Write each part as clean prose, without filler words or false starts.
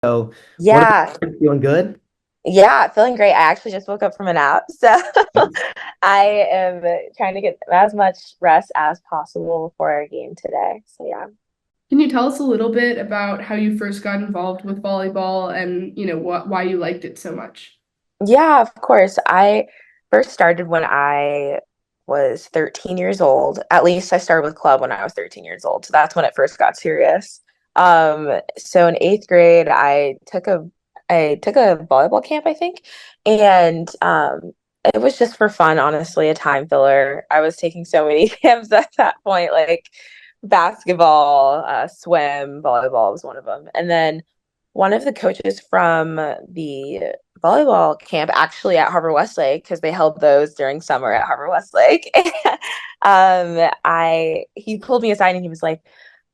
So what Yeah, about you? Feeling good? yeah, feeling great. I actually just woke up from a nap, so I am trying to get as much rest as possible before our game today. So yeah. Can you tell us a little bit about how you first got involved with volleyball and, why you liked it so much? Yeah, of course. I first started when I was 13 years old. At least I started with club when I was 13 years old. So that's when it first got serious. So in eighth grade, I took a volleyball camp, I think, and it was just for fun, honestly, a time filler. I was taking so many camps at that point, like basketball, swim, volleyball was one of them, and then one of the coaches from the volleyball camp actually at Harvard Westlake because they held those during summer at Harvard Westlake. I he pulled me aside and he was like,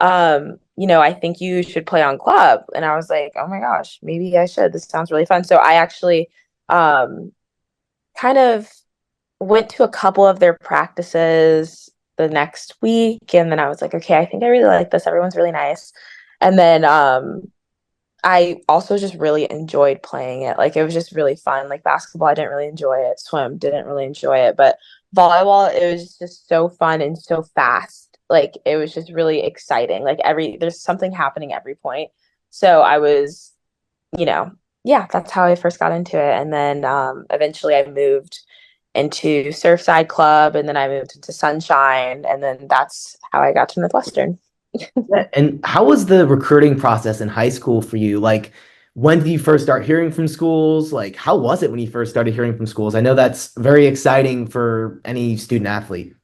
I think you should play on club. And I was like, oh my gosh, maybe I should. This sounds really fun. So I actually um kind of went to a couple of their practices the next week, and then I was like, okay, I think I really like this. Everyone's really nice. And then I also just really enjoyed playing it. Like it was just really fun. Like basketball, I didn't really enjoy it. Swim, didn't really enjoy it. But volleyball, it was just so fun and so fast. Like it was just really exciting. Like there's something happening every point. So I was, you know, yeah, that's how I first got into it. And then eventually I moved into Surfside Club, and then I moved into Sunshine, and then that's how I got to Northwestern. Yeah. And how was the recruiting process in high school for you? Like, when did you first start hearing from schools? Like, how was it when you first started hearing from schools? I know that's very exciting for any student athlete.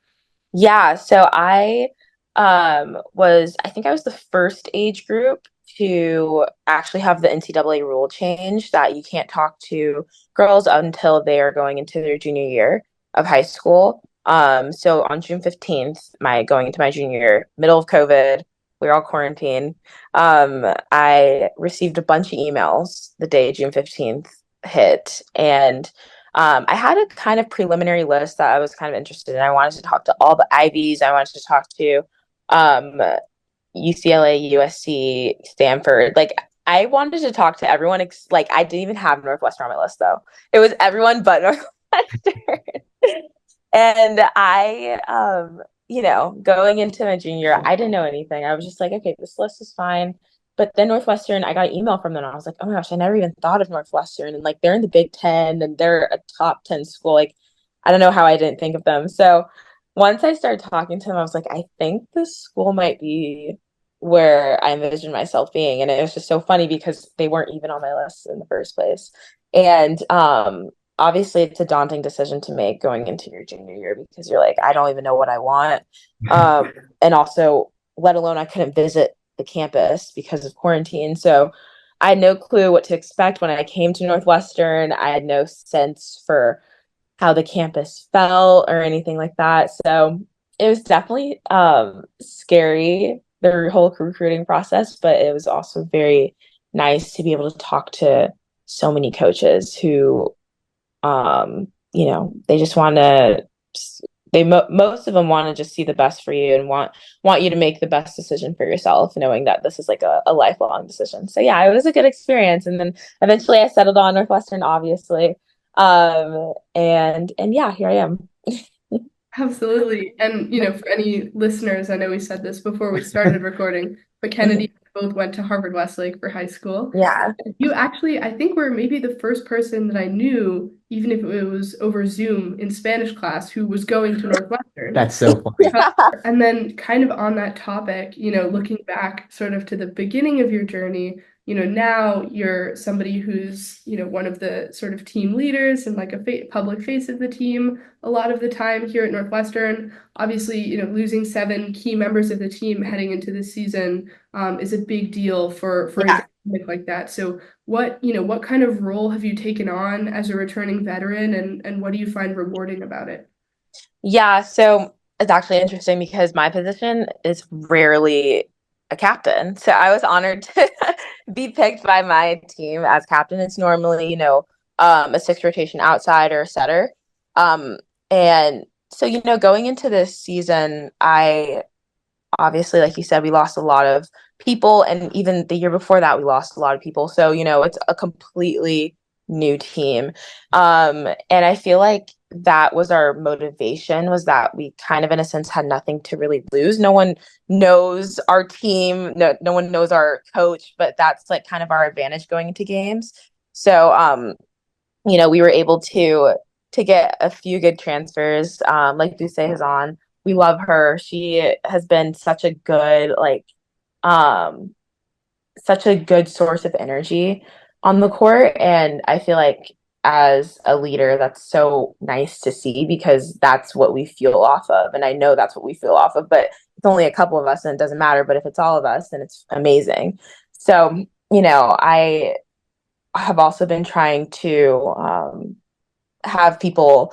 Yeah, so I think I was the first age group to actually have the NCAA rule change that you can't talk to girls until they are going into their junior year of high school. So on June 15th, my going into my junior year, middle of COVID, we were all quarantined. I received a bunch of emails the day June 15th hit, and I had a kind of preliminary list that I was kind of interested in. I wanted to talk to all the Ivies. I wanted to talk to um, UCLA, USC, Stanford. Like I wanted to talk to everyone. Like I didn't even have Northwestern on my list though. It was everyone but Northwestern. And going into my junior year, I didn't know anything. I was just like, okay, this list is fine. But then Northwestern, I got an email from them. And I was like, oh my gosh, I never even thought of Northwestern. And like they're in the Big Ten and they're a top 10 school. Like, I don't know how I didn't think of them. So once I started talking to them, I was like, I think this school might be where I envisioned myself being. And it was just so funny because they weren't even on my list in the first place. And obviously it's a daunting decision to make going into your junior year because you're like, I don't even know what I want. And also, let alone I couldn't visit the campus because of quarantine. So I had no clue what to expect when I came to Northwestern. I had no sense for how the campus felt or anything like that. So it was definitely scary, the whole recruiting process, but it was also very nice to be able to talk to so many coaches who they just want to most of them want to just see the best for you and want you to make the best decision for yourself, knowing that this is like a lifelong decision. So yeah, it was a good experience. And then eventually I settled on Northwestern, obviously. And yeah, here I am. Absolutely. And, for any listeners, I know we said this before we started recording, but Kennedy and I both went to Harvard Westlake for high school. Yeah. You actually, I think, were maybe the first person that I knew, even if it was over Zoom in Spanish class, who was going to Northwestern. That's so funny. Uh, And then, kind of on that topic, looking back sort of to the beginning of your journey, now you're somebody who's, one of the sort of team leaders and like a public face of the team a lot of the time here at Northwestern. Obviously, losing seven key members of the team heading into this season is a big deal for a Yeah. dynamic like that. So, what kind of role have you taken on as a returning veteran, and what do you find rewarding about it? Yeah, so it's actually interesting because my position is rarely a captain. So I was honored to be picked by my team as captain. It's normally, a six rotation outside or a setter. Um, and so, going into this season, I obviously, like you said, we lost a lot of people, and even the year before that we lost a lot of people, so it's a completely new team. And I feel like that was our motivation, was that we kind of in a sense had nothing to really lose. No one knows our team, no one knows our coach, but that's like kind of our advantage going into games. So we were able to get a few good transfers, like Duce is on. We love her. She has been um such a good source of energy on the court. And I feel like as a leader, that's so nice to see, because that's what we feel off of. And I know that's what we feel off of, but it's only a couple of us and it doesn't matter. But if it's all of us, then it's amazing. So, I have also been trying to have people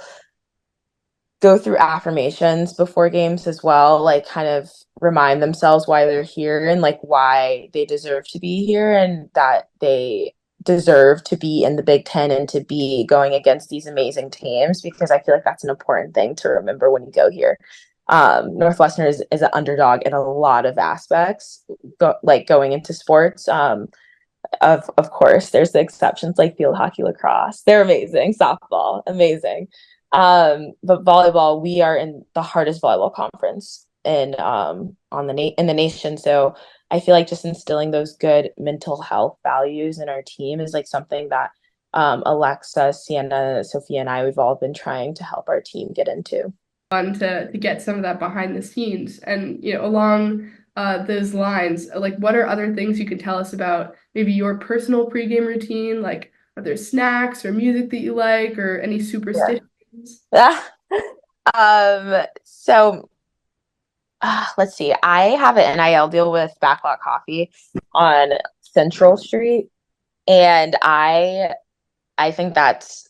go through affirmations before games as well, like kind of remind themselves why they're here and like why they deserve to be here, and that they deserve to be in the Big Ten and to be going against these amazing teams, because I feel like that's an important thing to remember when you go here. Northwestern is an underdog in a lot of aspects, like going into sports. Of course, there's the exceptions like field hockey, lacrosse. They're amazing. Softball, amazing. But volleyball, we are in the hardest volleyball conference in the nation. So I feel like just instilling those good mental health values in our team is like something that Alexa, Sienna, Sophia, and I, we've all been trying to help our team get into. Fun to get some of that behind the scenes. And, along those lines, like what are other things you could tell us about maybe your personal pregame routine? Like, are there snacks or music that you like, or any superstitions? Yeah. So let's see. I have an NIL deal with Backlot Coffee on Central Street, and I think that's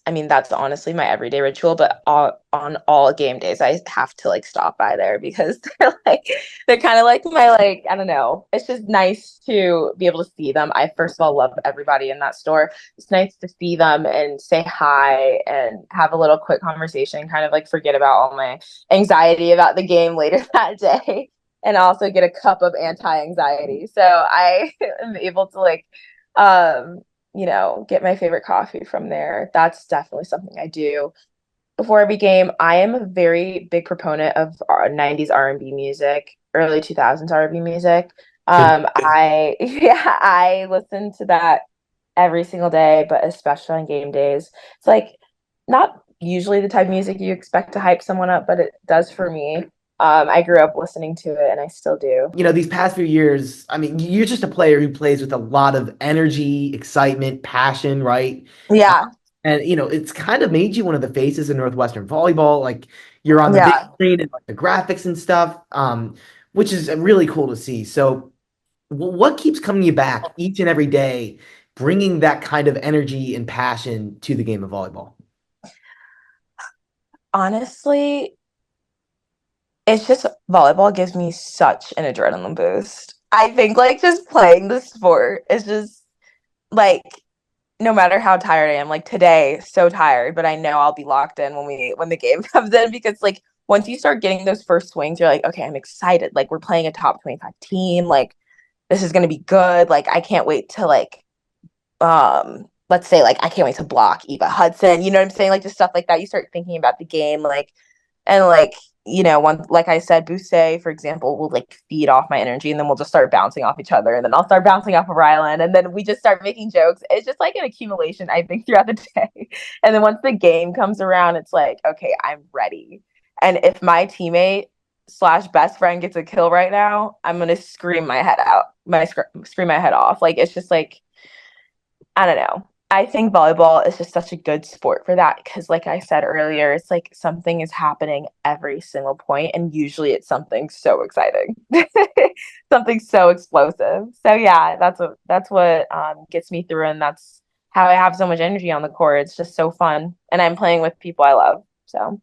honestly my everyday ritual, but on all game days, I have to like stop by there, because they're kind of like my, like, I don't know. It's just nice to be able to see them. I first of all love everybody in that store. It's nice to see them and say hi and have a little quick conversation, kind of like forget about all my anxiety about the game later that day, and also get a cup of anti-anxiety. So I am able to um get my favorite coffee from there. That's definitely something I do before every game. I am a very big proponent of 90s R&B music, early 2000s R&B music. I listen to that every single day, but especially on game days. It's like not usually the type of music you expect to hype someone up, but it does for me. I grew up listening to it and I still do. These past few years, I mean, you're just a player who plays with a lot of energy, excitement, passion, right? Uh, Yeah. and it's kind of made you one of the faces of Northwestern volleyball. Like you're on the big Yeah. screen and like the graphics and stuff, which is really cool to see. So, what keeps coming you back each and every day, bringing that kind of energy and passion to the game of volleyball? Honestly, it's just volleyball gives me such an adrenaline boost. I think like just playing the sport is just like, no matter how tired I am, like today, so tired, but I know I'll be locked in when the game comes in, because like once you start getting those first swings, you're like, okay, I'm excited. Like we're playing a top 25 team. Like this is gonna be good. Like I can't wait to let's say like I can't wait to block Eva Hudson. You know what I'm saying? Like just stuff like that. You start thinking about the game, like, and like, one, like I said, Bousset, for example, will like feed off my energy, and then we'll just start bouncing off each other, and then I'll start bouncing off of Rylan, and then we just start making jokes. It's just like an accumulation, I think, throughout the day. And then once the game comes around, it's like, okay, I'm ready. And if my teammate slash best friend gets a kill right now, I'm gonna scream my head out, scream my head off. Like it's just like, I don't know. I think volleyball is just such a good sport for that, because, like I said earlier, it's like something is happening every single point, and usually it's something so exciting, something so explosive. So yeah, that's what gets me through, and that's how I have so much energy on the court. It's just so fun, and I'm playing with people I love. So